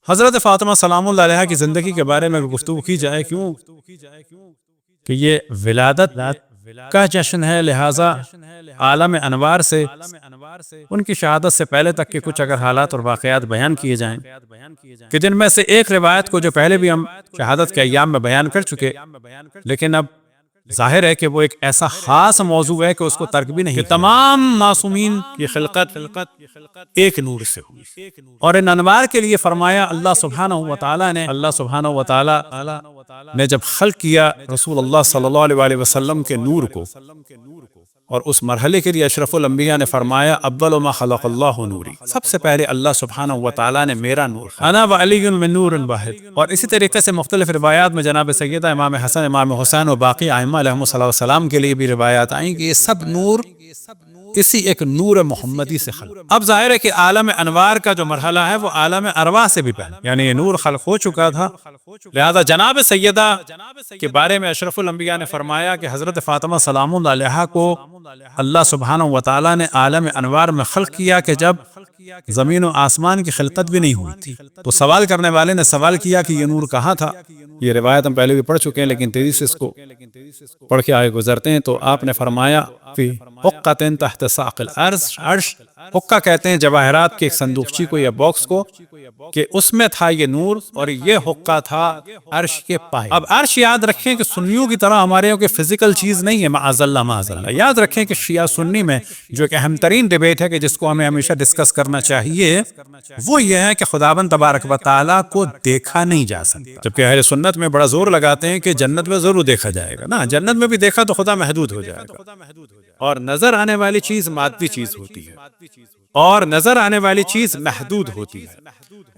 حضرت فاطمہ سلام اللہ علیہا کی زندگی کے بارے میں گفتگو کی جائے کیوں کہ یہ ولادت کا جشن ہے، لہٰذا عالم انوار سے ان کی شہادت سے پہلے تک کے کچھ اگر حالات اور واقعات بیان کیے جائیں کہ جن میں سے ایک روایت کو جو پہلے بھی ہم شہادت کے ایام میں بیان کر چکے، لیکن اب ظاہر ہے کہ وہ ایک ایسا خاص موضوع ہے کہ اس کو ترک بھی نہیں، کہ تمام معصومین کی خلقت ایک نور سے ہوئی، اور ان انوار کے لیے فرمایا اللہ سبحانہ و تعالی نے جب خلق کیا رسول اللہ صلی اللہ علیہ وآلہ وسلم کے نور کو، اور اس مرحلے کے لیے اشرف الانبیاء نے فرمایا اول ما خلق اللہ نوری، سب سے پہلے اللہ سبحانہ و تعالی نے میرا نور انا وعلی من نور واحد۔ اور اسی طریقے سے مختلف روایات میں جناب سیدہ امام حسن، امام حسین و باقی ائمہ علیہم السلام کے لیے بھی روایات آئیں کہ یہ سب نور اسی ایک نور محمدی سے خلق۔ اب ظاہر ہے کہ عالم انوار کا جو مرحلہ ہے وہ عالم ارواح سے بھی پہلے، یعنی یہ نور خلق ہو چکا تھا، لہذا جناب سیدہ کے بارے میں اشرف الانبیاء نے فرمایا کہ حضرت فاطمہ سلام اللہ علیہا کو اللہ سبحانہ و تعالیٰ نے عالم انوار میں خلق کیا کہ جب زمین و آسمان کی خلقت بھی نہیں ہوئی تھی۔ تو سوال کرنے والے نے سوال کیا کہ یہ نور کہاں تھا؟ یہ روایت ہم پہلے بھی پڑھ چکے ہیں، لیکن تیزی سے اس کو پڑھ کے آگے گزرتے ہیں۔ تو آپ نے فرمایا فی حقۃ تحت ساق العرش، عرش حقہ کہتے ہیں جواہرات کے ایک صندوقچی کو یا باکس کو، کہ اس میں تھا یہ نور، اور یہ حقہ تھا عرش کے پائے۔ اب عرش یاد رکھیں کہ سنیوں کی طرح ہمارے یہاں کوئی فزیکل چیز نہیں ہے، معاذ اللہ معاذ اللہ۔ یاد رکھیں کہ شیعہ سنی میں جو ایک اہم ترین ڈیبیٹ ہے کہ جس کو ہمیں ہمیشہ ڈسکس کرنا چاہیے، وہ یہ ہے کہ خداوند تبارک و تعالیٰ کو دیکھا نہیں جا سکتا، جبکہ اہل سنت میں بڑا زور لگاتے ہیں کہ جنت میں ضرور دیکھا جائے گا۔ نا، جنت میں بھی دیکھا تو خدا محدود ہو جائے گا، اور نظر آنے والی چیز مادی چیز ہوتی ہے، اور نظر آنے والی چیز محدود ہوتی ہے۔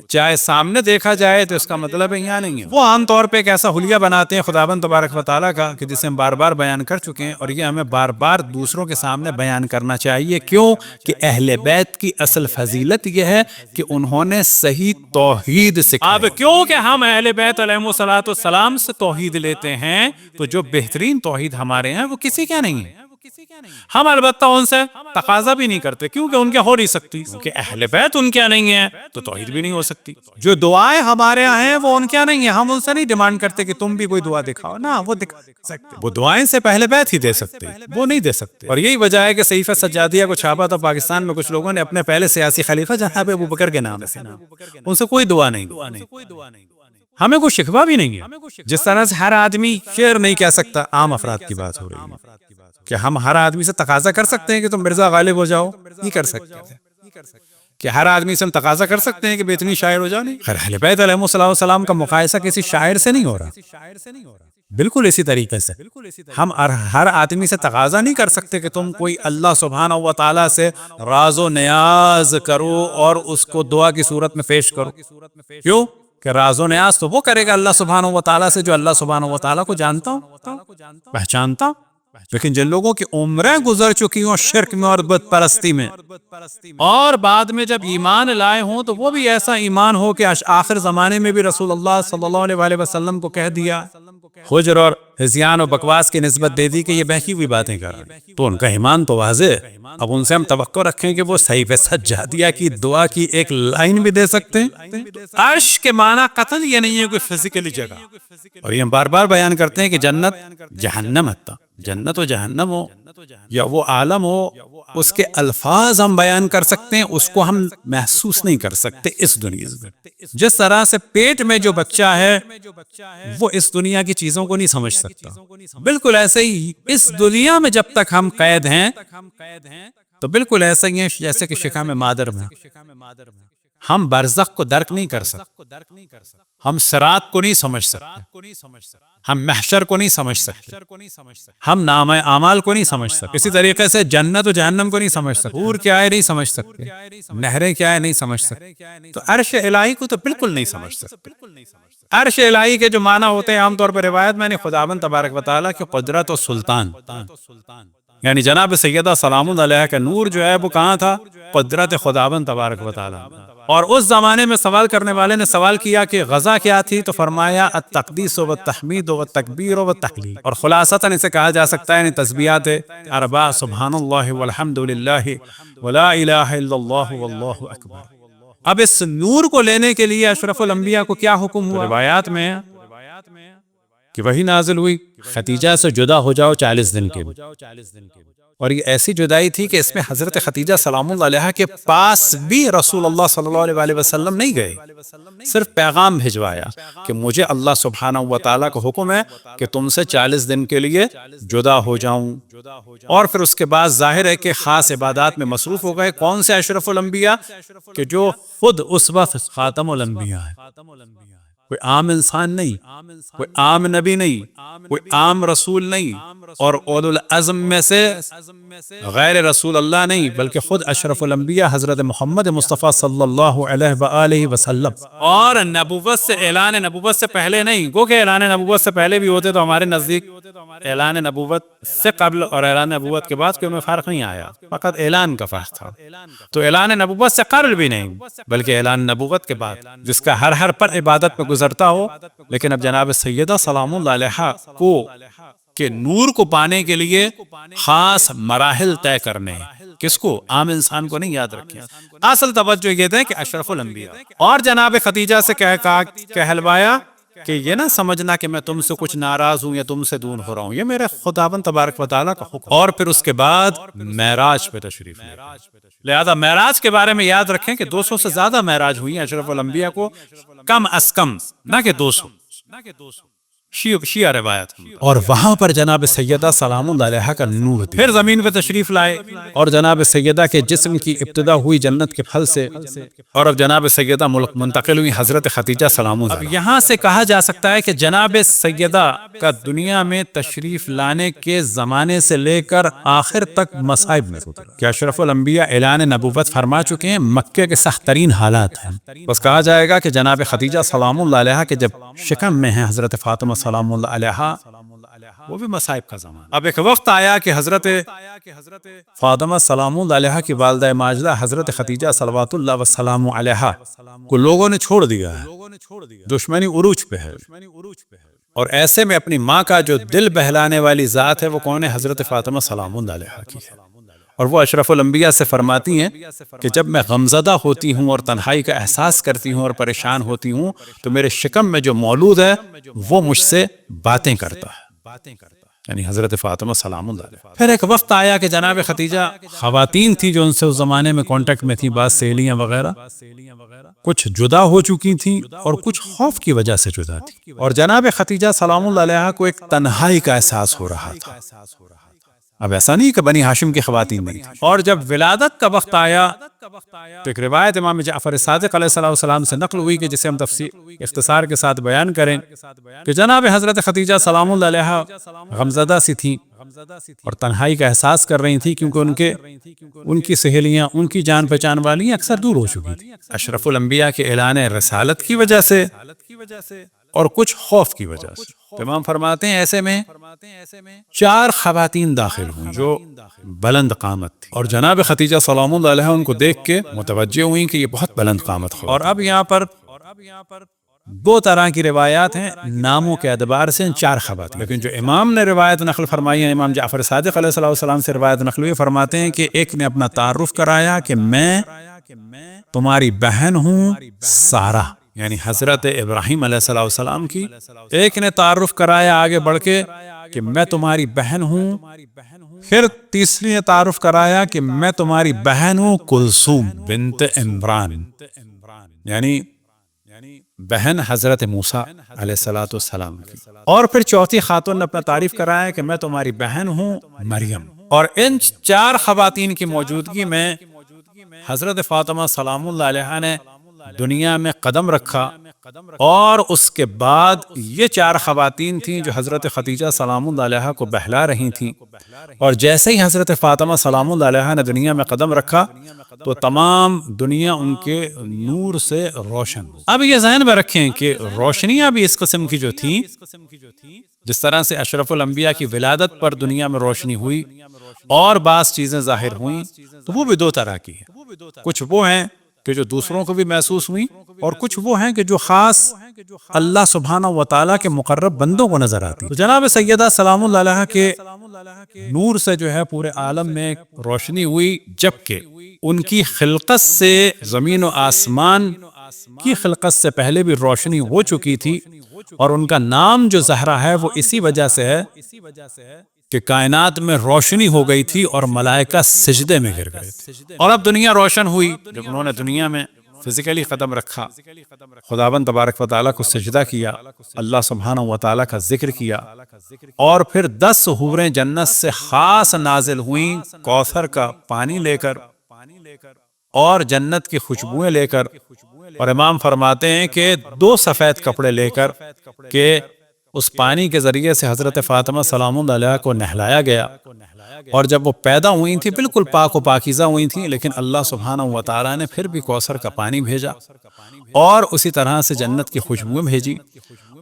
چاہے سامنے دیکھا جائے تو اس کا مطلب ہے یہاں نہیں ہے۔ وہ عام طور پہ ایک ایسا حلیہ بناتے ہیں خداوند تبارک و تعالیٰ کا کہ جسے ہم بار بار بیان کر چکے ہیں، اور یہ ہمیں بار بار دوسروں کے سامنے بیان کرنا چاہیے۔ کیوں کہ اہل بیت کی اصل فضیلت یہ ہے کہ انہوں نے صحیح توحید سکھائی۔ اب کیوں کہ ہم اہل بیت علیہم السلام سے توحید لیتے ہیں، تو جو بہترین توحید ہمارے ہیں وہ کسی کا نہیں ہے۔ ہم البتہ ان سے تقاضا بھی نہیں کرتے، کیونکہ ان کے ہو نہیں سکتی، کیونکہ اہل بیت ان کیا نہیں ہے تو توحید بھی نہیں ہو سکتی۔ جو دعائیں ہمارے یہاں ہیں وہ ان کیا نہیں ہیں، ہم ان سے نہیں ڈیمانڈ کرتے کہ تم بھی کوئی دعا دکھاؤ، نہ وہ دکھا سکتے، وہ دعائیں سے پہلے بیت ہی دے سکتے، وہ نہیں دے سکتے۔ اور یہی وجہ ہے کہ صحیفہ سجادیہ کو چھاپا تھا پاکستان میں کچھ لوگوں نے اپنے پہلے سیاسی خلیفہ جناب ابوبکر کے نام سے، ان سے کوئی دعا نہیں، ہمیں کوئی شکوہ بھی نہیں ہے۔ جس طرح سے ہر آدمی شعر نہیں کہہ سکتا، عام افراد کی بات ہو رہی ہے کہ ہم ہر آدمی سے تقاضا کر سکتے ہیں کہ تم مرزا غالب ہو جاؤ، نہیں کر سکتے کہ ہر آدمی سے ہم تقاضا کر سکتے ہیں کہ بہترین شاعر ہو جاؤ، نہیں۔ خیر اہل بیت علیہم السلام کا مقایسہ کسی شاعر سے نہیں ہو رہا، بالکل اسی طریقے سے ہم ہر آدمی سے تقاضا نہیں کر سکتے کہ تم کوئی اللہ سبحانہ و تعالیٰ سے راز و نیاز کرو اور اس کو دعا کی صورت میں پیش کرو۔ کیوں کہ راز و نیاز تو وہ کرے گا اللہ سبحانہ و تعالیٰ سے جو اللہ سبحانہ و تعالیٰ کو جانتا ہوں، پہچانتا ہوں۔ لیکن جن لوگوں کی عمریں گزر چکی ہوں شرک میں اور بت پرستی میں، اور بعد میں جب ایمان لائے ہوں تو وہ بھی ایسا ایمان ہو کہ آخر زمانے میں بھی رسول اللہ صلی اللہ علیہ وآلہ وسلم کو کہہ دیا، حجر اور ہذیان و بکواس کی نسبت دے دی کہ یہ بہکی ہوئی باتیں کر رہے ہیں، تو ان کا ایمان تو واضح ہے۔ اب ان سے ہم توقع رکھیں کہ وہ صحیفہ سجادیہ کی دعا کی ایک لائن بھی دے سکتے ہیں۔ عرش کے معنی قطعاً یہ نہیں ہے کوئی فزیکلی جگہ، اور یہ ہم بار بار بیان کرتے ہیں کہ جنت جہنم ہے، جنت و جہنم ہو یا وہ عالم ہو، اس کے الفاظ ہم بیان کر سکتے ہیں، اس کو ہم محسوس نہیں کر سکتے اس دنیا میں۔ جس طرح سے پیٹ میں جو بچہ ہے وہ اس دنیا کی چیزوں کو نہیں سمجھ سکتا، بالکل ایسے ہی اس دنیا میں جب تک ہم قید ہیں تو بالکل ایسا ہی ہے جیسے کہ شکم مادر میں ہم برزخ کو درک نہیں کر سکتے، ہم صراط کو نہیں سمجھ سکتے، ہم محشر کو نہیں سمجھ سکتے، ہم نام اعمال کو نہیں سمجھ سکتے، اسی طریقے سے جنت و جہنم کو نہیں سمجھ سکتے، حور کیا ہے نہیں سمجھ سکتے، نہریں کیا ہے نہیں سمجھ سکتے، تو عرش الہی کو تو بالکل نہیں سمجھ سکتے۔ عرش الہی کے جو معنی ہوتے ہیں عام طور پر روایت میں نے خداوند تبارک و تعالیٰ کی قدرت و سلطان، یعنی جناب سیدہ سلام اللہ علیہ کا نور جو ہے وہ کہاں تھا؟ قدرت خداوند تبارک و تعالیٰ۔ اور اس زمانے میں سوال کرنے والے نے سوال کیا کہ غزا کیا تھی، تو فرمایا التقدیس و التحمید و التکبیر و التحلیل، اور خلاصتاً اسے کہا جا سکتا ہے یعنی تسبیحات اربع سبحان اللہ والحمد للہ ولا الہ الا اللہ واللہ اکبر۔ اب اس نور کو لینے کے لیے اشرف الانبیاء کو کیا حکم ہوا؟ روایات میں ہے کہ وہی نازل ہوئی ختیجہ سے جدا ہو جاؤ 40 دن کے لیے، اور یہ ایسی جدائی تھی کہ اس میں حضرت ختیجہ سلام اللہ علیہا کے پاس بھی رسول اللہ صلی اللہ علیہ وسلم نہیں گئے، صرف پیغام بھجوایا کہ مجھے اللہ سبحانہ و تعالیٰ کا حکم ہے کہ تم سے 40 دن کے لیے جدا ہو جاؤں، اور پھر اس کے بعد ظاہر ہے کہ خاص عبادات میں مصروف ہو گئے۔ کون سے اشرف الانبیاء؟ کہ جو خود اس وقت خاتم الانبیاء ہے، کوئی عام انسان نہیں، کوئی عام نبی نہیں، کوئی عام رسول نہیں، اور اولو العزم میں سے غیر رسول اللہ نہیں، بلکہ خود اشرف الانبیاء حضرت محمد مصطفیٰ صلی اللہ علیہ وآلہ وسلم، اور نبوت سے اعلان نبوت سے پہلے نہیں، گو کہ اعلان نبوت سے پہلے بھی ہوتے تو ہمارے نزدیک اعلان نبوت سے قبل اور اعلان نبوت کے بعد کوئی میں فرق نہیں آیا، فقط اعلان کا فرق تھا۔ تو اعلان نبوت سے قبل بھی نہیں بلکہ اعلان نبوت کے بعد، جس کا ہر پر عبادت میں گزرتا ہو، لیکن اب جناب سیدہ سلام اللہ علیہا کو کہ نور کو پانے کے لیے خاص مراحل طے کرنے ہیں، کس کو؟ عام انسان کو نہیں، یاد رکھیں۔ اصل توجہ یہ ہے کہ اشرف الانبیاء، اور جناب خدیجہ سے کہلوایا کہ یہ نہ سمجھنا کہ میں تم سے کچھ ناراض ہوں یا تم سے دور ہو رہا ہوں، یہ میرے خداوند تبارک و تعالیٰ کا حکم۔ اور پھر اس کے بعد معراج پہ تشریف لے، لہذا معراج کے بارے میں یاد رکھیں کہ 200 سے زیادہ معراج ہوئی ہیں اشرف الانبیاء کو، کم از کم، نہ کہ 200 شیعہ روایت، اور وہاں پر جناب سیدہ سلام اللہ علیہا کا نور پھر زمین پہ تشریف لائے، اور جناب سیدہ کے جسم کی ابتدا ہوئی جنت کے پھل سے، اور اب جناب سیدہ منتقل ہوئی حضرت ختیجہ سلام اللہ علیہا۔ اب یہاں سے کہا جا سکتا ہے کہ جناب سیدہ کا دنیا میں تشریف لانے کے زمانے سے لے کر آخر تک مصائب میں اترا، کہ اشرف الانبیاء اعلان نبوت فرما چکے ہیں، مکے کے سخت ترین حالات ہیں، بس کہا جائے گا کہ جناب ختیجہ سلام اللہ علیہا کے جب شکم میں ہیں حضرت فاطمہ سلام اللہ علیہا، وہ بھی مصائب کا زمان۔ اب ایک وقت آیا کہ حضرت فاطمہ سلام اللہ علیہا کی والدہ ماجدہ حضرت ختیجہ صلوات اللہ وسلام علیہا کو لوگوں نے چھوڑ دیا ہے، دشمنی عروج پہ ہے، اور ایسے میں اپنی ماں کا جو دل بہلانے والی ذات ہے وہ کون ہے؟ حضرت فاطمہ سلام اللہ علیہا کی ہے، اور وہ اشرف الانبیاء سے فرماتی ہیں کہ جب میں غمزدہ ہوتی ہوں اور تنہائی کا احساس کرتی ہوں اور پریشان ہوتی ہوں تو میرے شکم میں جو مولود ہے وہ مجھ سے باتیں کرتا ہے، یعنی حضرت فاطمہ سلام اللہ علیہا۔ پھر ایک وقت آیا کہ جناب ختیجہ، خواتین تھی جو ان سے اس زمانے میں کانٹیکٹ میں تھی، بعض سہیلیاں وغیرہ، کچھ جدا ہو چکی تھیں اور کچھ خوف کی وجہ سے جدا تھی، اور جناب ختیجہ سلام اللہ علیہا کو ایک تنہائی کا احساس ہو رہا تھا۔ اب ایسا نہیں کہ بنی ہاشم کی خواتین نہیں تھیں، اور جب ولادت کا وقت آیا تو ایک روایت امام جعفر صادق علیہ السلام سے نقل ہوئی کہ جسے ہم تفصیل اختصار کے ساتھ بیان کریں کہ جناب حضرت ختیجہ سلام اللہ علیہا غمزدہ سی تھیں اور تنہائی کا احساس کر رہی تھیں، کیونکہ ان کی سہیلیاں، ان کی جان پہچان والی اکثر دور ہو چکی تھیں، اشرف الانبیاء کے اعلان رسالت کی وجہ سے اور کچھ خوف کی وجہ سے۔ امام فرماتے ہیں ایسے میں 4 خواتین داخل ہوئیں جو بلند قامت تھی، اور جناب ختیجہ سلام اللہ علیہا ان کو دیکھ کے متوجہ ہوئیں کہ یہ بہت بلند قامت ہو۔ اور اب یہاں پر 2 طرح کی روایات ہیں ناموں کے اعتبار سے 4 خواتین، لیکن جو امام نے روایت نقل فرمائی ہے، امام جعفر صادق علیہ السلام سے روایت نقل ہوئی، فرماتے ہیں کہ ایک نے اپنا تعارف کرایا کہ میں تمہاری بہن ہوں سارہ، یعنی حضرت ابراہیم علیہ السلام کی، ایک نے تعارف کرایا آگے بڑھ کے کہ میں تمہاری بہن ہوں، پھر تیسری نے تعارف کرایا کہ میں تمہاری بہن ہوں کلثوم بنت عمران، یعنی بہن حضرت موسیٰ علیہ السلام کی، اور پھر چوتھی خاتون نے اپنا تعریف کرایا کہ میں تمہاری بہن ہوں مریم۔ اور ان 4 خواتین کی موجودگی میں حضرت فاطمہ سلام اللہ علیہا نے دنیا میں قدم رکھا، اور اس کے بعد یہ 4 خواتین تھیں جو حضرت ختیجہ سلام اللہ علیہا کو بہلا رہی تھیں، اور جیسے ہی حضرت فاطمہ سلام اللہ علیہا نے دنیا میں قدم رکھا تو تمام دنیا ان کے نور سے روشن ہوئی۔ اب یہ ذہن میں رکھیں کہ روشنیاں بھی اس قسم کی جو تھیں، جس طرح سے اشرف الانبیاء کی ولادت پر دنیا میں روشنی ہوئی اور بعض چیزیں ظاہر ہوئیں، تو وہ بھی 2 طرح کی ہیں، کچھ وہ ہیں کہ جو دوسروں کو بھی محسوس ہوئیں، اور کچھ وہ ہیں کہ جو خاص اللہ سبحانہ و تعالیٰ کے مقرب بندوں کو نظر آتی. تو جناب سیدہ سلام اللہ علیہا کے نور سے جو ہے پورے عالم میں روشنی ہوئی، جبکہ ان کی خلقت سے زمین و آسمان کی خلقت سے پہلے بھی روشنی ہو چکی تھی، اور ان کا نام جو زہرا ہے وہ اسی وجہ سے ہے کہ کائنات میں روشنی ہو گئی تھی اور ملائکہ سجدے میں گر گئے تھے. اور اب دنیا روشن ہوئی جب انہوں نے دنیا میں فزیکلی قدم رکھا، خداوند تبارک و تعالیٰ کو سجدہ کیا، اللہ سبحانہ و تعالیٰ کا ذکر کیا، اور پھر 10 حوریں جنت سے خاص نازل ہوئیں کوثر کا پانی لے کر اور جنت کی خوشبوئیں لے کر، اور امام فرماتے ہیں کہ 2 سفید کپڑے لے کر کہ اس پانی کے ذریعے سے حضرت فاطمہ سلام اللہ علیہا کو نہلایا گیا، اور جب وہ پیدا ہوئی تھیں بالکل پاک و پاکیزہ ہوئی تھیں، لیکن اللہ سبحانہ و تعالیٰ نے پھر بھی کوثر کا پانی بھیجا اور اسی طرح سے جنت کی خوشبوئیں بھیجی،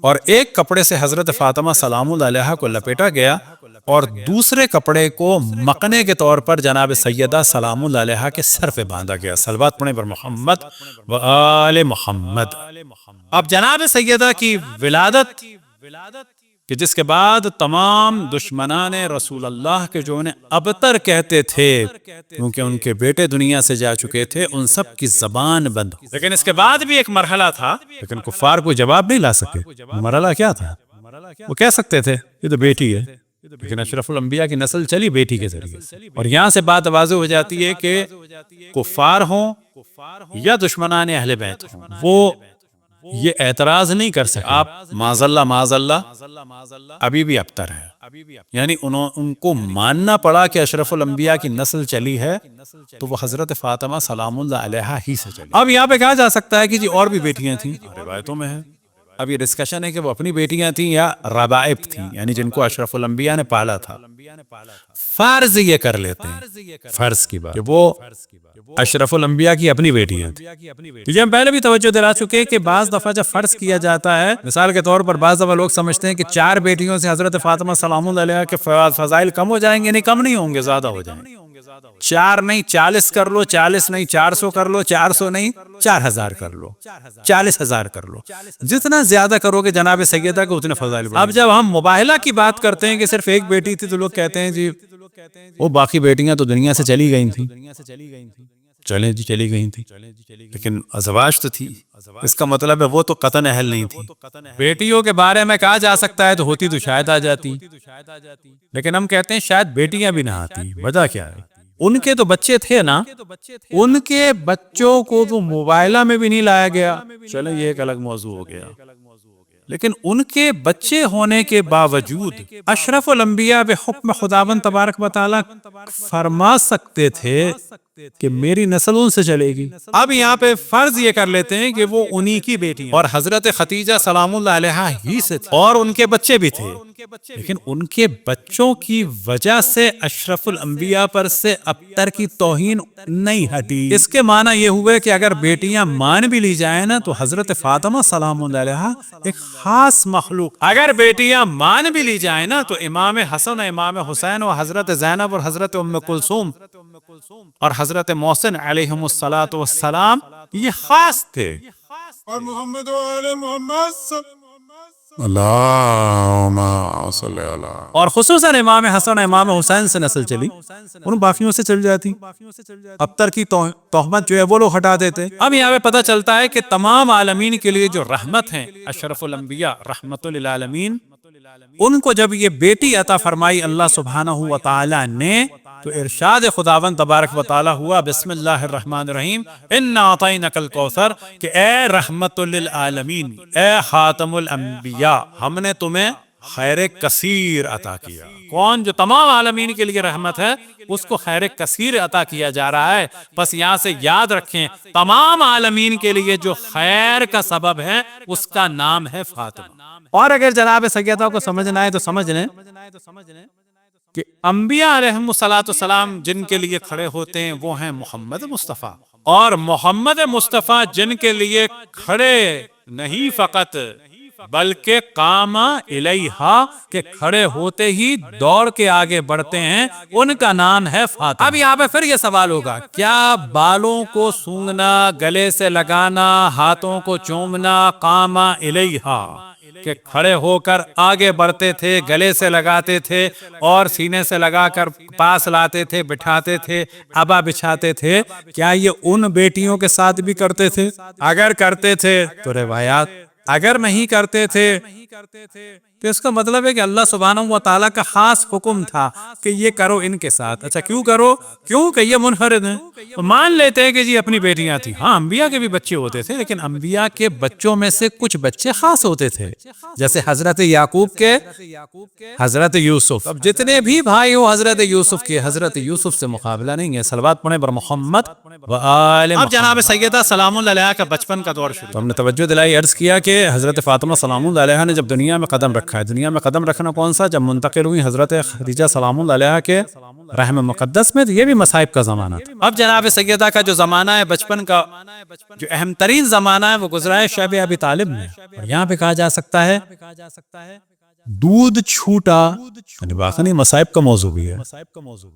اور ایک کپڑے سے حضرت فاطمہ سلام اللہ علیہا کو لپیٹا گیا اور دوسرے کپڑے کو مقنے کے طور پر جناب سیدہ سلام اللہ علیہا کے سر پہ باندھا گیا. صلوات پڑھیں پر محمد و آل محمد. اب جناب سیدہ کی ولادت کہ جس کے بعد تمام دشمنان رسول اللہ کے جو انہیں ابتر کہتے تھے کیونکہ ان کے بیٹے دنیا سے جا چکے تھے، ان سب کی زبان بند. لیکن اس کے بعد بھی ایک مرحلہ تھا، لیکن کفار کوئی جواب نہیں لا سکے. مرحلہ کیا تھا؟ وہ کہہ سکتے تھے یہ تو بیٹی ہے، لیکن اشرف الانبیاء کی نسل چلی بیٹی کے ذریعے سے. اور یہاں سے بات واضح ہو جاتی ہے کہ کفار ہوں یا دشمنان اہل بیت ہوں، وہ یہ اعتراض نہیں کر سکے. آپ معاذ اللہ ابھی بھی ابتر ہے، یعنی ان کو ماننا پڑا کہ اشرف الانبیاء کی نسل چلی ہے تو وہ حضرت فاطمہ سلام اللہ علیہا ہی سے چلی. اب یہاں پہ کہا جا سکتا ہے کہ جی اور بھی بیٹیاں تھیں، روایتوں میں ہے. اب یہ ڈسکشن ہے کہ وہ اپنی بیٹیاں تھیں یا ربائب تھیں، یعنی جن کو اشرف الانبیاء نے پالا تھا. فرض یہ کر لیتے ہیں، فرض کی بات کہ وہ اشرف الانبیاء کی اپنی بیٹیاں تھیں. یہ ہم پہلے بھی توجہ دلا چکے کہ بعض دفعہ جب فرض کیا جاتا ہے، مثال کے طور پر بعض دفعہ لوگ سمجھتے ہیں کہ 4 بیٹیوں سے حضرت فاطمہ سلام اللہ علیہا کے فضائل کم ہو جائیں گے. نہیں، کم نہیں ہوں گے، زیادہ ہو جائیں گے. 4 نہیں 40 کر لو، 40 نہیں 400 کر لو، 400 نہیں 4000 کر لو، 40,000 کر لو. جتنا زیادہ کرو گے جناب سیدہ کو اتنے فضائل بڑھیں گے. اب جب ہم مباہلہ کی بات کرتے ہیں کہ صرف ایک بیٹی تھی تو لوگ کہتے ہیں جی وہ باقی بیٹیاں تو دنیا سے چلی گئی تھیں. چلیں جی چلی گئی تھیں، لیکن ازواج تو تھی. اس کا مطلب ہے وہ تو قطعاً اہل نہیں تھی. بیٹیوں کے بارے میں کہا جا سکتا ہے تو ہوتی تو شاید آ جاتی، لیکن ہم کہتے ہیں شاید بیٹیاں بھی نہ آتی. وجہ کیا ہے؟ ان کے تو بچے تھے نا، ان کے بچوں کو تو موبائلہ میں بھی نہیں لایا گیا. چلیں یہ ایک الگ موضوع ہو گیا، لیکن ان کے بچے ہونے کے باوجود اشرف الانبیاء بحکم خداوند تبارک و تعالیٰ فرما سکتے تھے کہ میری نسل ان سے چلے گی. اب یہاں پہ فرض یہ کر لیتے ہیں کہ وہ انہی کی بیٹی اور حضرت خدیجہ سلام اللہ علیہا ہی سے تھی، اور ان کے بچے بھی تھے، لیکن ان کے بچوں کی وجہ سے اشرف الانبیاء پر سے ابتر کی توہین نہیں ہٹی. اس کے معنی یہ ہوئے کہ اگر بیٹیاں مان بھی لی جائیں نا تو حضرت فاطمہ سلام اللہ علیہا ایک خاص مخلوق. اگر بیٹیاں مان بھی لی جائیں نا تو امام حسن، امام حسین و حضرت زینب اور حضرت ام کلثوم اور حضرت محسن علیہم الصلاۃ والسلام یہ خاص تھے. اور محمد و آل محمد اللہم صلی اللہ. اور خصوصاً امام حسن امام حسین سے نسل چلی، ان باقیوں سے چل جاتی. ابتر کی تہمت جو ہے وہ لوگ ہٹا دیتے. اب یہاں پہ پتہ چلتا ہے کہ تمام عالمین کے لیے جو رحمت ہیں اشرف الانبیاء رحمت للعالمین، ان کو جب یہ بیٹی عطا فرمائی اللہ سبحانہ و تعالی نے تو ارشاد خداوند تبارک و تعالی ہوا بسم اللہ الرحمن الرحیم انا اعطیناک الکوثر، کہ اے رحمت للعالمین، اے خاتم الانبیاء، ہم نے تمہیں خیر کثیر عطا کیا. کون؟ جو تمام عالمین کے لیے رحمت ہے، اس کو خیر کثیر عطا کیا جا رہا ہے. بس یہاں سے یاد رکھیں تمام عالمین کے لیے جو خیر کا سبب ہے اس کا نام ہے فاطمہ. اور اگر جناب سیدہ کو سمجھنا ہے تو سمجھ لیں کہ انبیاء علیہم الصلاۃ والسلام جن کے لیے کھڑے ہوتے ہیں وہ ہیں محمد مصطفیٰ، اور محمد مصطفیٰ جن کے لیے کھڑے نہیں فقط بلکہ قام الیہا کہ کھڑے ہوتے ہی دوڑ کے آگے بڑھتے ہیں، ان کا نام ہے فاطمہ۔ اب یہاں پہ پھر یہ سوال ہوگا، کیا بالوں کو سونگھنا، گلے سے لگانا، ہاتھوں کو چومنا قام الیہا کہ کھڑے ہو کر آگے بڑھتے تھے، گلے سے لگاتے تھے اور سینے سے لگا کر پاس لاتے تھے، بٹھاتے تھے، ابا بچھاتے تھے، کیا یہ ان بیٹیوں کے ساتھ بھی کرتے تھے؟ اگر کرتے تھے تو روایات، اگر نہیں کرتے تھے تو اس کا مطلب ہے کہ اللہ سبحانہ و تعالیٰ کا خاص حکم تھا کہ یہ کرو ان کے ساتھ۔ اچھا کیوں کرو؟ کیوں کہ یہ منفرد ہیں۔ مان لیتے ہیں کہ جی اپنی بیٹیاں تھیں، ہاں انبیاء کے بھی بچے ہوتے تھے، لیکن انبیاء کے بچوں میں سے کچھ بچے خاص ہوتے تھے، جیسے حضرت یعقوب کے حضرت یوسف۔ اب جتنے بھی بھائی ہو حضرت یوسف کے، حضرت یوسف سے مقابلہ نہیں ہے۔ صلوات پڑھیں بر محمد و آل محمد۔ اب جناب سیدہ سلام اللہ علیہا کا بچپن کا دور شروع، تو ہم نے توجہ دلائی، عرض کیا کہ حضرت فاطمہ سلام اللہ علیہا نے جب دنیا میں قدم رکھا ہے، دنیا میں قدم رکھنا کون سا؟ جب منتقل ہوئی حضرت خدیجہ سلام اللہ علیہا کے رحم مقدس میں، تو یہ بھی مصائب کا زمانہ تھا۔ اب جناب سیدہ کا جو زمانہ ہے بچپن کا، جو اہم ترین زمانہ ہے، وہ گزرا ہے شیب ابی طالب میں، اور یہاں پہ کہا جا سکتا ہے دودھ چھوٹا، یعنی واقعی مصائب کا موضوع بھی ہے۔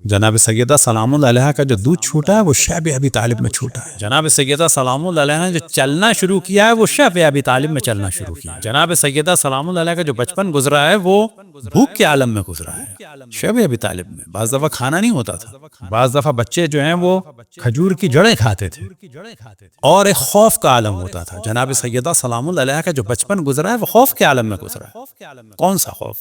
جناب سیدہ سلام اللہ علیہا کا جو دودھ چھوٹا ہے وہ شیب ابی طالب میں چھوٹا ہے۔ جناب سیدہ سلام اللہ علیہا نے جو چلنا شروع کیا ہے وہ شیب ابی طالب میں چلنا شروع کیا۔ جناب سیدہ سلام اللہ علیہا کا جو بچپن گزرا ہے وہ بھوک کے عالم میں گزرا ہے، شیب ابی طالب میں۔ بعض دفعہ کھانا نہیں ہوتا تھا، بعض دفعہ بچے جو ہیں وہ کھجور کی جڑیں کھاتے تھے، اور ایک خوف کا عالم ہوتا تھا۔ جناب سیدہ سلام اللہ علیہا کا جو بچپن گزرا ہے وہ خوف کے عالم میں گزرا ہے۔ کون سا خوف؟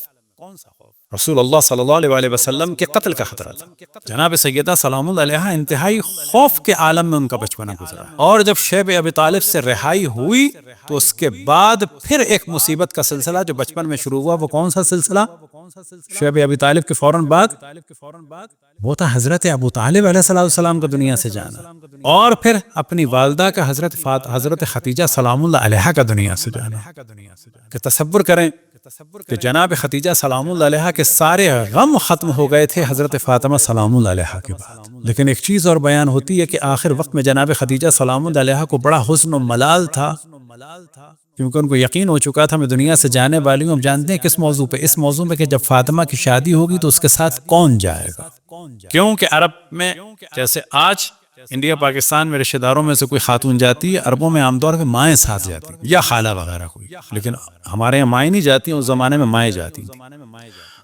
رسول اللہ صلی اللہ علیہ وآلہ وسلم کے قتل کا خطرہ تھا۔ جناب سیدہ سلام اللہ علیہا انتہائی خوف کے عالم میں ان کا بچپنا گزرا، اور جب شیب ابی طالب سے رہائی ہوئی تو اس کے بعد پھر ایک مصیبت کا سلسلہ جو بچپن میں شروع ہوا، وہ کون سا سلسلہ؟ شیب ابی طالب کے فوراً بعد وہ تھا حضرت ابو طالب علیہ السلام کا دنیا سے جانا، اور پھر اپنی والدہ کا حضرت خدیجہ سلام اللہ علیہا کا دنیا سے جانا۔ کہ تصور کریں کہ جناب خدیجہ سلام اللہ علیہا کے سارے غم ختم ہو گئے تھے حضرت فاطمہ سلام اللہ علیہا کے بعد، لیکن ایک چیز اور بیان ہوتی ہے کہ آخر وقت میں جناب خدیجہ سلام اللہ علیہا کو بڑا حزن و ملال تھا، کیونکہ ان کو یقین ہو چکا تھا میں دنیا سے جانے والی ہوں۔ اب جانتے ہیں کس موضوع پہ؟ اس موضوع پہ کہ جب فاطمہ کی شادی ہوگی تو اس کے ساتھ کون جائے گا، کیونکہ عرب میں جیسے آج انڈیا پاکستان میں رشتہ داروں میں سے کوئی خاتون جاتی ہے، عربوں میں عام طور پہ مائیں ساتھ جاتی ہیں یا خالہ وغیرہ کوئی، لیکن ہمارے یہاں مائیں نہیں جاتی، اس زمانے میں مائیں جاتی۔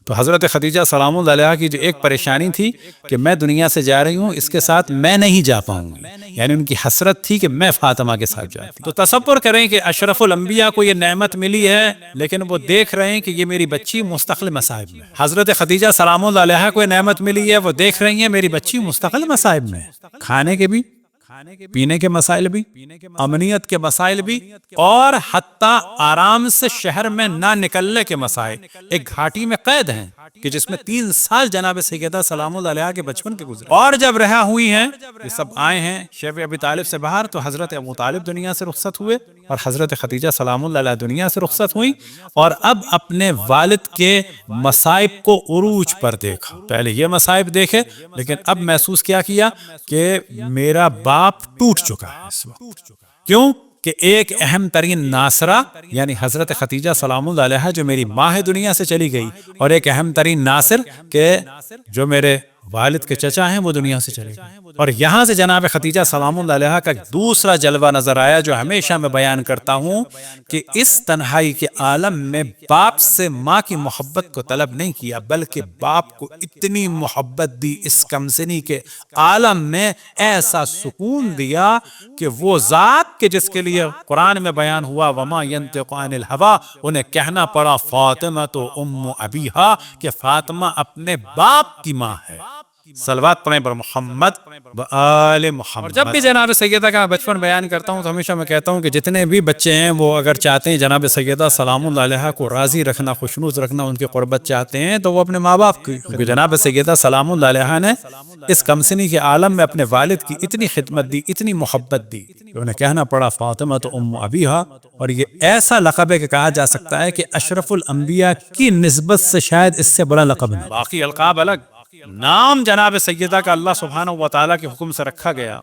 تو حضرت خدیجہ سلام اللہ علیہا کی جو ایک پریشانی تھی کہ میں دنیا سے جا رہی ہوں، اس کے ساتھ میں نہیں جا پاؤں گی، یعنی ان کی حسرت تھی کہ میں فاطمہ کے ساتھ جاتی۔ تو تصور کریں کہ اشرف الانبیاء کو یہ نعمت ملی ہے، لیکن وہ دیکھ رہے ہیں کہ یہ میری بچی مستقل مصائب میں۔ حضرت خدیجہ سلام اللہ علیہا کو یہ نعمت ملی ہے، وہ دیکھ رہی ہیں میری بچی مستقل مصائب میں، کھانے کے بھی، پینے کے مسائل بھی، امنیت کے مسائل بھی، اور حتیٰ آرام سے شہر میں نہ نکلنے کے مسائل۔ ایک گھاٹی میں قید ہیں کہ جس میں 3 سال جناب سیدہ سلام اللہ علیہا کے بچپن کے گزرے، اور جب رہا ہوئی ہیں، یہ سب آئے ہیں شیب ابی طالب سے باہر، تو حضرت ابو طالب دنیا سے رخصت ہوئے اور حضرت خدیجہ سلام اللہ علیہا دنیا سے رخصت ہوئی، اور اب اپنے والد کے مصائب کو عروج پر دیکھا۔ پہلے یہ مصائب دیکھے، لیکن اب محسوس کیا کہ میرا باپ ٹوٹ چکا ہے اس وقت۔ کیوں کہ ایک اہم ترین ناصرہ یعنی حضرت خدیجہ سلام اللہ علیہا جو میری ماں ہے دنیا سے چلی گئی، اور ایک اہم ترین ناصر کہ جو میرے والد کے چچا ہیں وہ دنیا سے چلے گئے۔ اور یہاں سے جناب خدیجہ سلام اللہ علیہا کا دوسرا جلوہ نظر آیا جو ہمیشہ میں بیان کرتا ہوں کہ اس تنہائی کے عالم میں باپ سے ماں کی محبت کو طلب نہیں کیا، بلکہ باپ کو اتنی محبت دی، اس کمسنی کے عالم میں ایسا سکون دیا کہ وہ ذات کے جس کے لیے قرآن میں بیان ہوا وما ینطق عن الہوا، انہیں کہنا پڑا فاطمہ تو ام ابیہا، کہ فاطمہ اپنے باپ کی ماں ہے۔ صلوات پڑھیں بر محمد و آل محمد۔ اور جب بھی جناب سیدہ کا بچپن بیان کرتا ہوں تو ہمیشہ میں کہتا ہوں کہ جتنے بھی بچے ہیں وہ اگر چاہتے ہیں جناب سیدہ سلام اللہ علیہا کو راضی رکھنا، خوشنود رکھنا، ان کی قربت چاہتے ہیں، تو وہ اپنے ماں باپ کی، کیونکہ جناب سیدہ سلام اللہ علیہا نے اس کمسنی کے عالم میں اپنے والد کی اتنی خدمت دی، اتنی محبت دی کہ انہیں کہنا پڑا فاطمہ تو ام ابیہا۔ اور یہ ایسا لقب ہے کہ کہا جا سکتا ہے کہ اشرف الانبیاء کی نسبت سے شاید اس سے بڑا لقب نہیں۔ باقی القاب الگ، نام جناب سیدہ کا اللہ سبحانہ و تعالیٰ کے حکم سے رکھا گیا،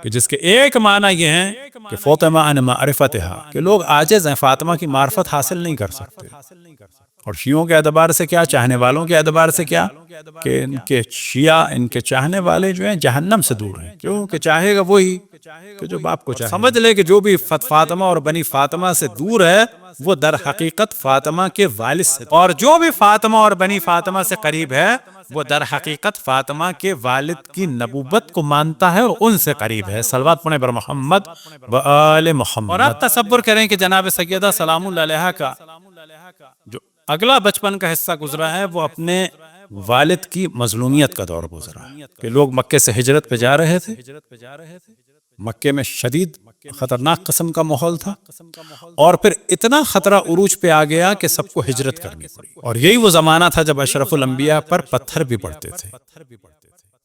کہ جس کے ایک معنی یہ ہے کہ فاطمہ عن معرفتہا، کہ لوگ عاجز ہیں فاطمہ کی معرفت حاصل نہیں کر سکتے. اور شیعوں کے اعتبار سے کیا، چاہنے والوں کے اعتبار سے کیا، کہ ان کے شیعہ، ان کے چاہنے والے جو ہیں جہنم سے دور ہیں. کیوں کہ چاہے گا وہی کہ جو باپ کو چاہے. سمجھ لے کہ جو بھی فاطمہ اور بنی فاطمہ سے دور ہے وہ در حقیقت فاطمہ کے والد سے، اور جو بھی فاطمہ اور بنی فاطمہ سے قریب ہے وہ در حقیقت فاطمہ کے والد کی نبوت کو مانتا ہے اور ان سے قریب ہے. صلوات پڑھیں بر محمد و آل محمد. اور آپ تصور کریں کہ جناب سیدہ سلام اللہ علیہا کا جو اگلا بچپن کا حصہ گزرا ہے وہ اپنے والد کی مظلومیت کا دور گزرا ہے، کہ لوگ مکے سے ہجرت پہ جا رہے تھے. مکے میں شدید خطرناک قسم کا ماحول تھا، اور پھر اتنا خطرہ عروج پہ آ گیا کہ سب کو ہجرت کرنی پڑی. اور یہی وہ زمانہ تھا جب اشرف الانبیاء پر پتھر بھی پڑتے تھے.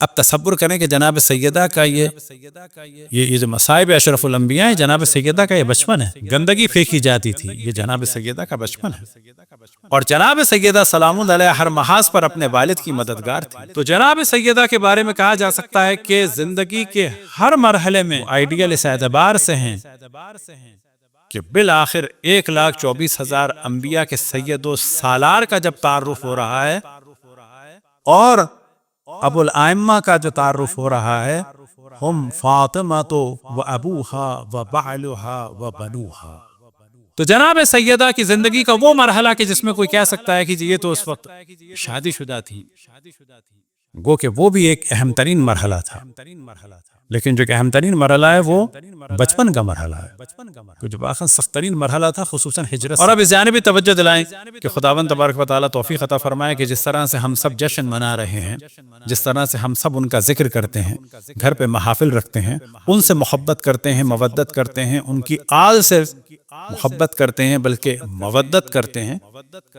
اب تصور کریں کہ جناب سیدہ کا یہ جو مصائب اشرف الانبیاء ہے، جناب سیدہ کا یہ بچپن ہے. گندگی پھینکی جاتی تھی، یہ جناب سیدہ کا بچپن ہے. اور جناب سیدہ سلام اللہ علیہ ہر محاذ پر اپنے والد کی مددگار تھی. تو جناب سیدہ کے بارے میں کہا جا سکتا ہے کہ زندگی کے ہر مرحلے میں آئیڈیل اس اعتبار سے ہیں کہ بالآخر 1,24,000 انبیاء کے سید و سالار کا جب تعارف ہو رہا ہے اور ابو الائمہ کا جو تعارف ہو رہا ہے، ہم فاطمہ تو و ابوہا و بعلہا و بنوہا. تو جناب سیدہ کی زندگی کا وہ مرحلہ کہ جس میں کوئی کہہ سکتا ہے کہ یہ تو اس وقت شادی شدہ تھی، گو کہ وہ بھی ایک اہم ترین مرحلہ تھا. لیکن جو کہ اہم ترین مرحلہ ہے وہ بچپن کا مرحلہ ہے، جو واقعا سخت ترین مرحلہ تھا، خصوصاً ہجرت. اور اب اس جانب بھی توجہ دلائیں کہ خداوند تبارک و تعالیٰ توفیق عطا فرمائے کہ جس طرح سے ہم سب جشن منا رہے ہیں، جس طرح سے ہم سب ان کا ذکر کرتے ہیں، گھر پہ محافل رکھتے ہیں، ان سے محبت کرتے ہیں، مودت کرتے ہیں، ان کی آل سے محبت کرتے ہیں بلکہ مودت کرتے ہیں،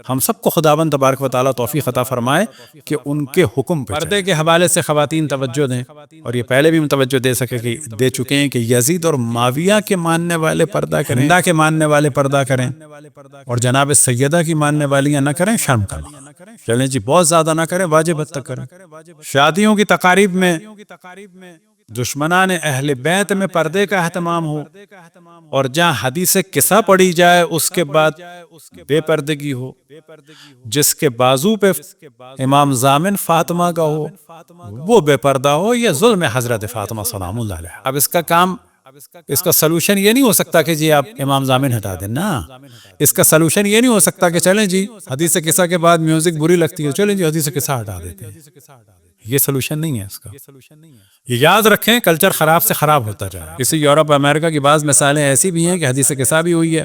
ہم سب کو خداوند تبارک و تعالیٰ توفیق عطا فرمائے کہ ان کے حکم پہ پردے کے حوالے سے خواتین توجہ دیں. اور یہ پہلے بھی ہم توجہ دے چکے ہیں کہ یزید اور معاویہ کے ماننے والے پردہ کریں، ہندا کے ماننے والے پردہ کریں، اور جناب سیدہ کی ماننے والیاں نہ کریں، شرم کریں. چلیں جی، بہت زیادہ نہ کریں، واجب حد تک کریں. شادیوں کی تقاریب میں دشمنان اہل بیت میں پردے کا اہتمام ہو، اور جہاں حدیث قصہ پڑھی جائے اس کے بعد بے پردگی ہو، جس کے بازو پہ امام ضامن فاطمہ کا ہو وہ بے پردہ ہو، یہ ظلم حضرت فاطمہ سلام اللہ علیہ. اب اس کا سلوشن یہ نہیں ہو سکتا کہ جی آپ امام ضامن ہٹا دیں، نا. اس کا سلوشن یہ نہیں ہو سکتا کہ چلیں جی حدیث قصہ کے بعد میوزک بری لگتی ہے، چلیں جی حدیث قصہ ہٹا دیتے ہیں. یہ سلوشن نہیں ہے اس کا. یہ یاد رکھیں، کلچر خراب سے خراب ہوتا جائے. کسی یورپ امریکہ کی بعض مثالیں ایسی بھی ہیں کہ حدیث قصہ بھی ہوئی ہے،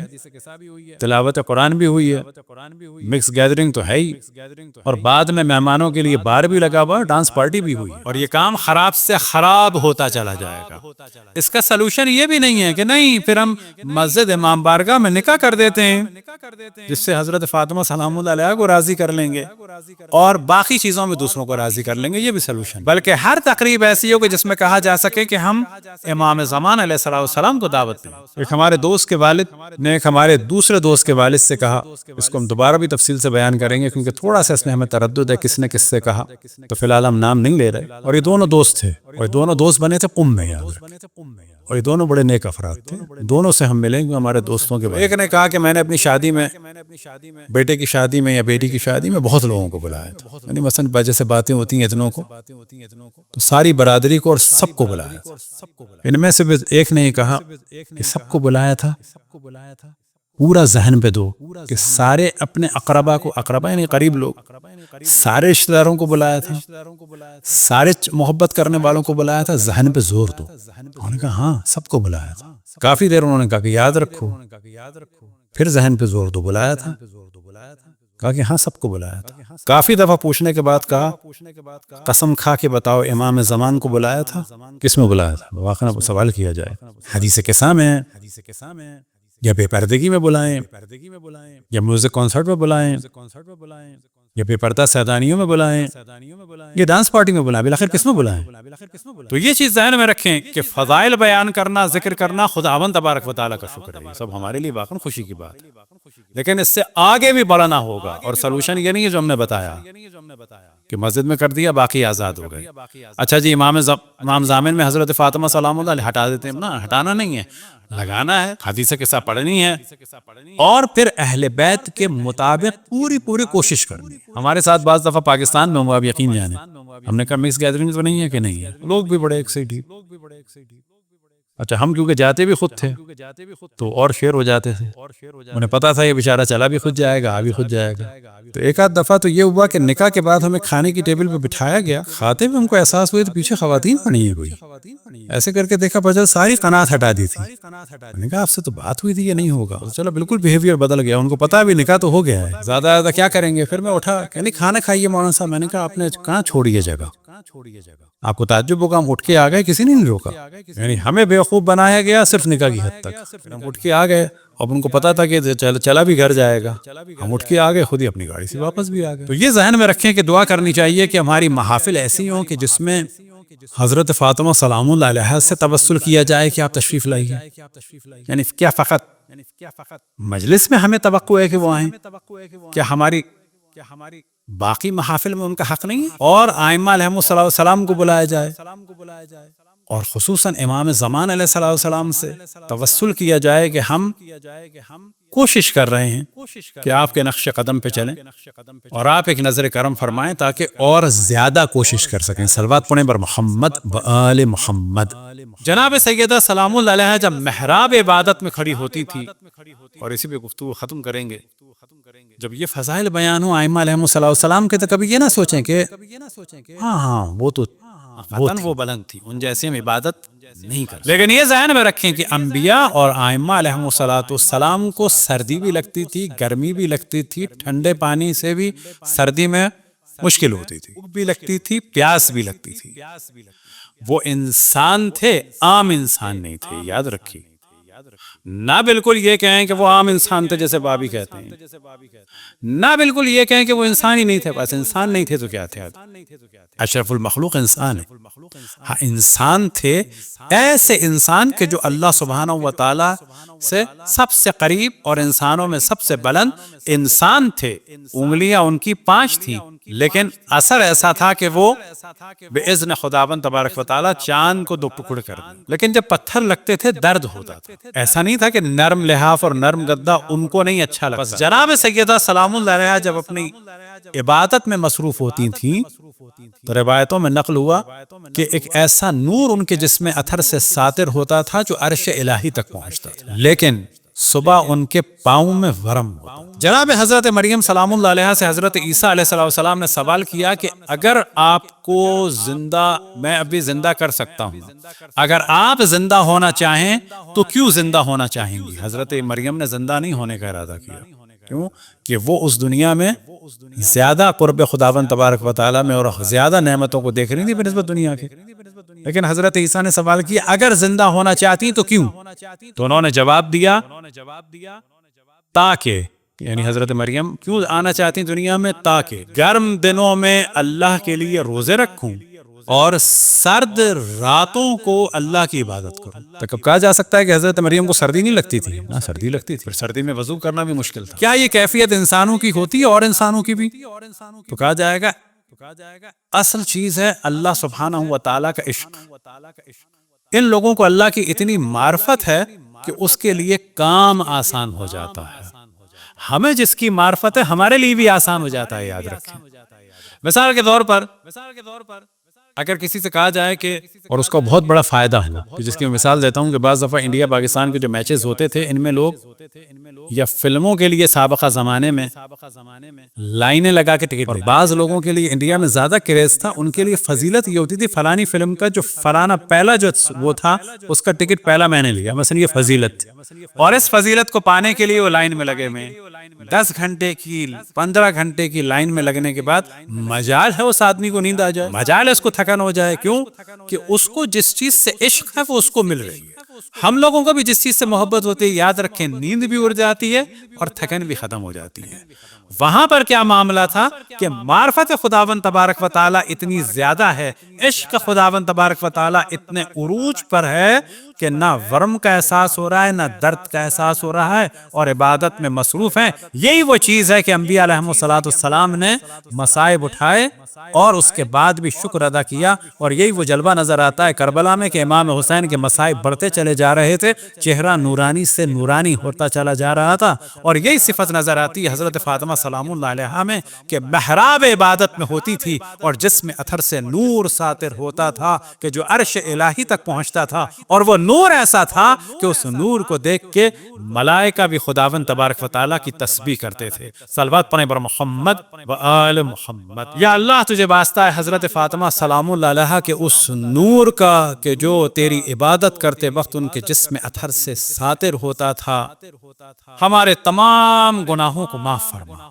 تلاوت قرآن بھی ہوئی ہے، مکس گیدرنگ تو ہے ہی، اور بعد میں مہمانوں کے لیے بار بھی لگا ہوا، ڈانس پارٹی بھی ہوئی، اور یہ کام خراب سے خراب ہوتا چلا جائے گا. اس کا سلوشن یہ بھی نہیں ہے کہ نہیں پھر ہم مسجد امام بارگاہ میں نکاح کر دیتے ہیں جس سے حضرت فاطمہ سلام اللہ علیہ کو راضی کر لیں گے اور باقی چیزوں میں دوسروں کو راضی کر لیں گے. یہ بھی سلوشن، بلکہ ہر تقریب ایسی ہو کہ جس میں کہا جا سکے کہ ہم امام زمان علیہ السلام کو دعوت دیں. ایک ہمارے دوست کے والد نے ایک ہمارے دوسرے دوست کے والد سے کہا، اس کو ہم دوبارہ بھی تفصیل سے بیان کریں گے کیونکہ تھوڑا سا اس میں ہمیں تردد ہے کس نے کس سے کہا، تو فی الحال ہم نام نہیں لے رہے. اور یہ دونوں دوست تھے، اور یہ دونوں دوست بنے تھے قم میں، اور یہ دونوں بڑے نیک افراد تھے. دونوں سے ہم ملیں گے ہمارے دوستوں کے. ایک نے کہا کہ میں نے اپنی شادی میں، بیٹے کی شادی میں یا بیٹی کی شادی میں بہت لوگوں کو بلایا تھا، یعنی مثلا جیسے باتیں ہوتی ہیں اتنوں کو، تو ساری برادری کو اور سب کو بلایا تھا. ان میں سے ایک نے کہا کہ سب کو بلایا تھا، پورا ذہن پہ دو کہ سارے اپنے اقربا کو، اقربا یعنی قریب لوگ، سارے رشتہ داروں کو بلایا تھا، سارے محبت کرنے والوں کو بلایا تھا، ذہن پہ زور دو. انہوں نے کہا ہاں سب کو بلایا تھا. کافی دیر انہوں نے کہا کہ یاد رکھو، پھر ذہن پہ زور دو، بلایا تھا. کہا کہ ہاں سب کو بلایا تھا. کافی دفعہ پوچھنے کے بعد کہا قسم کھا کے بتاؤ امام زمان کو بلایا تھا؟ کس میں بلایا تھا؟ واقعا سوال کیا جائے، حدیث قصہ میں یا بے پردگی میں بلائیں، یا میوزک کنسرٹ میں بلائیں، یا بے پردہ سیدانیوں میں بلائیں، یہ ڈانس پارٹی میں بلائیں، بالآخر کس میں بلائیں؟ تو یہ چیز ذہن میں رکھیں کہ فضائل بیان کرنا، ذکر کرنا خداوند تبارک و تعالیٰ کا شکر ہے، یہ سب ہمارے لیے واقعا خوشی کی بات ہے، لیکن اس سے آگے بھی بڑھنا ہوگا. اور سلوشن یہ نہیں ہے جو ہم نے بتایا. کہ مسجد میں کر دیا باقی آزاد ہو گئے. اچھا جی امام زامن میں حضرت فاطمہ سلام اللہ علیہ ہٹا دیتے ہیں نا, ہٹانا نہیں ہے, لگانا ہے, حدیث کے ساتھ پڑھنی ہے, اور پھر اہل بیت کے مطابق پوری کوشش کرنی ہے. ہمارے ساتھ بعض دفعہ پاکستان میں ہوں, آپ یقین جانیں, ہم نے کہا مکس گیدرنگ تو نہیں ہے کہ نہیں ہے, لوگ بھی بڑے ایکسائٹیڈ. اچھا ہم کیونکہ جاتے بھی خود تھے تو اور شیر ہو جاتے تھے, انہیں پتا تھا یہ بیچارہ چلا بھی خود جائے گا, آ بھی خود جائے گا. تو ایک آدھ دفعہ تو یہ ہوا کہ نکاح کے بعد ہمیں کھانے کی ٹیبل پہ بٹھایا گیا, کھاتے ہوئے ہم کو احساس ہوئے تو پیچھے خواتین کھڑی ہیں کوئی. ایسے کر کے دیکھا پتا ساری قناعت ہٹا دی تھی. میں نے کہا آپ سے تو بات ہوئی تھی یہ نہیں ہوگا, چلو بالکل بیہیویئر بدل گیا, ان کو پتا بھی نکاح تو ہو گیا ہے, زیادہ کیا کریں گے. پھر میں اٹھا کہ نہیں کھانا کھائیے مولانا صاحب. میں نے کہا آپ نے کہاں چھوڑی ہے جگہ, آپ کو تعجب ہوگا ہم اٹھ کے آ گئے, کسی نے نہیں روکا. یعنی ہمیں بیوقوف بنایا گیا صرف نکاح کی حد تک. ہم اٹھ کے آ گئے, اب ان کو پتا تھا کہ چلا بھی گھر جائے گا, ہم اٹھ کے آ گئے, خود ہی اپنی گاڑی سے واپس بھی آ گئے. تو یہ ذہن میں رکھیں کہ دعا کرنی چاہیے کہ ہماری محافل ایسی ہوں کہ جس میں حضرت فاطمہ سلام اللہ علیہ سے توسل کیا جائے کہ آپ تشریف لائیے. یعنی کیا فقط مجلس میں ہمیں توقع ہے کہ وہ آئیں, کیا ہماری باقی محافل میں ان کا حق نہیں ہے؟ اور ائمہ علیہم السلام کو بلایا جائے, اور خصوصاً امام زمان علیہ السلام سے توسل کیا جائے کہ ہم کوشش کر رہے ہیں کہ آپ کے نقش قدم پہ چلیں اور آپ ایک نظر کرم فرمائیں تاکہ اور زیادہ کوشش کر سکیں. صلوات پڑھیں بر محمد و آل محمد. جناب سیدہ سلام اللہ علیہ جب محراب عبادت میں کھڑی ہوتی تھی, اور اسی پہ گفتگو ختم کریں گے, جب یہ فضائل بیان ہو ائمہ علیہم السلام کے, تو کبھی یہ نہ سوچیں کہ ہاں وہ بلند تھی, ان جیسے ہم عبادت نہیں کرتے. لیکن یہ ذہن میں رکھیں کہ انبیاء اور ائمہ علیہم السلام کو سردی بھی لگتی تھی, گرمی بھی لگتی تھی, ٹھنڈے پانی سے بھی سردی میں مشکل ہوتی تھی, بھوک بھی لگتی تھی, پیاس بھی لگتی تھی. وہ انسان تھے, عام انسان نہیں تھے, یاد رکھیے. نہ بالکل یہ کہیں کہ وہ عام انسان تھے جیسے بابی کہتے ہیں, نہ بالکل یہ کہیں کہ وہ انسان ہی نہیں تھے. بس انسان نہیں تھے تو کیا تھے, اشرف المخلوق انسان ہے. ہاں انسان تھے, ایسے انسان کہ جو اللہ سبحانہ و تعالی سے سب سے قریب اور انسانوں میں سب سے بلند انسان تھے. انگلیاں ان کی 5 تھیں, لیکن اثر ایسا تھا کہ وہ باذن خداوند تبارک و تعالی چاند کو 2 ٹکڑے کر دیں. لیکن جب پتھر لگتے تھے درد ہوتا تھا. ایسا نہیں تھا کہ نرم لحاف اور نرم گدا ان کو نہیں اچھا لگتا. بس جناب سیدہ سلام اللہ علیہا جب اپنی عبادت میں مصروف ہوتی تھیں تو روایتوں میں نقل ہوا کہ ایک ایسا نور ان کے جسم اثر سے ساتر ہوتا تھا جو عرش الہی تک پہنچتا تھا, لیکن صبح ان کے پاؤں میں ورم ہوتا. جناب حضرت مریم سلام اللہ علیہا سے حضرت عیسیٰ علیہ السلام نے سوال کیا کہ اگر آپ کو میں ابھی زندہ کر سکتا ہوں, اگر آپ زندہ ہونا چاہیں تو کیوں زندہ ہونا چاہیں گی؟ حضرت مریم نے زندہ نہیں ہونے کا ارادہ کیا. کیوں؟ کہ وہ اس دنیا میں زیادہ قرب خداوند تبارک و تعالی میں اور زیادہ نعمتوں کو دیکھ رہی تھی بنسبت دنیا کے. لیکن حضرت عیسیٰ نے سوال کیا اگر زندہ ہونا چاہتی تو کیوں؟ تو انہوں نے جواب دیا تاکہ, یعنی حضرت مریم کیوں آنا چاہتی دنیا میں؟ تاکہ گرم دنوں میں اللہ کے لیے روزے رکھوں اور سرد راتوں کو اللہ کی عبادت کروں. تو کب کہا جا سکتا ہے کہ حضرت مریم کو سردی نہیں لگتی تھی؟ نہ سردی لگتی تھی, پھر سردی میں وضو کرنا بھی مشکل تھا. کیا یہ کیفیت انسانوں کی ہوتی ہے اور انسانوں کی بھی؟ تو کہا جائے گا اصل چیز ہے اللہ سبحانہ و تعالیٰ کا عشق. ان لوگوں کو اللہ کی اتنی معرفت ہے کہ اس کے لیے کام آسان ہو جاتا ہے. ہمیں جس کی معرفت ہے ہمارے لیے بھی آسان ہو جاتا ہے, یاد رکھیں. مثال کے طور پر اگر کسی سے کہا جائے کہ, اور اس کا بہت بڑا فائدہ ہے, جس کی میں مثال دیتا ہوں کہ بعض دفعہ انڈیا پاکستان کے جو میچز ہوتے تھے ان میں لوگ یا فلموں کے لیے سابقہ زمانے میں لائنیں لگا کے ٹکٹ, اور بعض لوگوں کے لیے انڈیا میں زیادہ کریز تھا, ان کے لیے فضیلت یہ ہوتی تھی فلانی فلم کا جو فلانا پہلا جو وہ تھا اس کا ٹکٹ پہلا میں نے لیا, مثلا یہ فضیلت, اور اس فضیلت کو پانے کے لیے وہ لائن میں لگے ہوئے 10 گھنٹے کی 15 گھنٹے کی لائن میں لگنے کے بعد مجال ہے اس آدمی کو نیند آ جائے, مجال ہے اس کو تھکن ہو جائے. کیوں؟ کہ اس کو جس چیز سے عشق ہے وہ اس کو مل رہی ہے. ہم لوگوں کو بھی جس چیز سے محبت ہوتی ہے, یاد رکھیں, نیند بھی اڑ جاتی ہے اور تھکن بھی ختم ہو جاتی ہے. وہاں پر کیا معاملہ تھا کہ معرفت خداوند تبارک و تعالی اتنی زیادہ ہے, عشق خداوند تبارک و تعالی اتنے عروج پر ہے کہ نہ ورم کا احساس ہو رہا ہے, نہ درد کا احساس ہو رہا ہے, اور عبادت میں مصروف ہیں. یہی وہ چیز ہے کہ انبیاء علیہم السلام نے مصائب اٹھائے اور اس کے بعد بھی شکر ادا کیا، اور یہی وہ جلوہ نظر آتا ہے کربلا میں کہ امام حسین کے مصائب بڑھتے چلے جا رہے تھے، چہرہ نورانی سے نورانی ہوتا چلا جا رہا تھا، اور یہی صفت نظر آتی ہے حضرت فاطمہ سلام اللہ علیہا میں کہ محراب عبادت میں ہوتی تھی اور جسم اطہر سے نور ساطر ہوتا تھا کہ جو عرش الہی تک پہنچتا تھا، اور وہ نور ایسا تھا کہ اس نور کو دیکھ کے ملائکہ بھی خداوند تبارک و تعالیٰ کی تسبیح کرتے تھے۔ صلوات پڑھیں بر محمد و آل محمد۔ یا اللہ تجھے واسطہ ہے حضرت فاطمہ سلام اللہ علیہا کہ اس نور کا کہ جو تیری عبادت کرتے وقت ان کے جسم اطہر سے ساتر ہوتا تھا، ہمارے تمام گناہوں کو معاف فرما۔